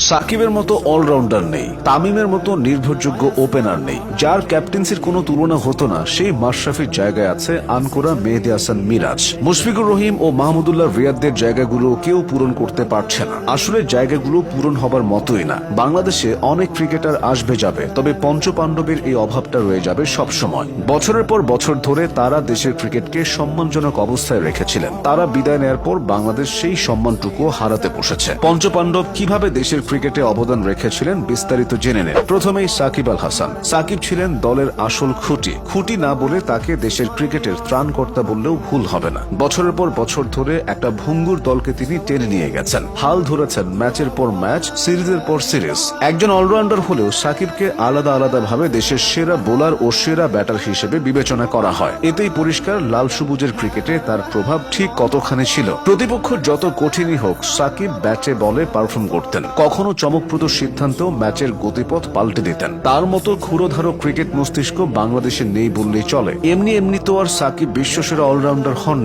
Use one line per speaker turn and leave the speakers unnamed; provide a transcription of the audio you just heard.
সাকিবের মতো অলরাউন্ডার নেই, তামিমের মতো নির্ভরযোগ্য ওপেনার নেই, যার ক্যাপ্টেন্সির কোনো তুলনা হতো না সেই মাশরাফির জায়গায় আছে আনকোরা মেহেদী হাসান মিরাজ। মুশফিকুর রহিম ও মাহমুদুল্লাহ রিয়াদদের জায়গাগুলো কেউ পূরণ করতে পারছে না। আসলে জায়গাগুলো পূরণ হবার মতোই না। বাংলাদেশে অনেক ক্রিকেটার আসবে যাবে, তবে পঞ্চপাণ্ডবের এই অভাবটা রয়ে যাবে সবসময়। বছরের পর বছর ধরে তারা দেশের ক্রিকেটকে সম্মানজনক অবস্থায় রেখেছিলেন। তারা বিদায় নেয়ার পর বাংলাদেশ সেই সম্মানটুকু হারাতে বসেছে। পঞ্চপাণ্ডব কিভাবে দেশের ক্রিকেটে অবদান রেখেছিলেন বিস্তারিত জেনে নেন। প্রথমেই সাকিব আল হাসান। সাকিব ছিলেন দলের আসল খুঁটি না বলে তাকে দেশের ক্রিকেটের ত্রাণকর্তা বললেও ভুল হবে না। বছরের পর বছর ধরে একটা ভঙ্গুর দলকে তিনি টেনে নিয়ে গেছেন, হাল ধরেছেন ম্যাচের পর ম্যাচ, সিরিজের পর সিরিজ। একজন অলরাউন্ডার হলেও সাকিবকে আলাদা আলাদা ভাবে দেশের সেরা বোলার ও সেরা ব্যাটার হিসেবে বিবেচনা করা হয়। এতেই পরিষ্কার লাল সবুজের ক্রিকেটে তার প্রভাব ঠিক কতখানি ছিল। প্রতিপক্ষ যত কঠিনই হোক, সাকিব ব্যাটে বলে পারফর্ম করতেন। কখনো চমকপ্রদ সিদ্ধান্ত ম্যাচের গতিপথ পাল্টে দিতেন। তার মতো ক্ষুরোধারক ক্রিকেট মস্তিষ্ক বাংলাদেশে নেই বললেই চলে। এমনি তো আর সাকিব বিশ্বসেরা অলরাউন্ডার হন।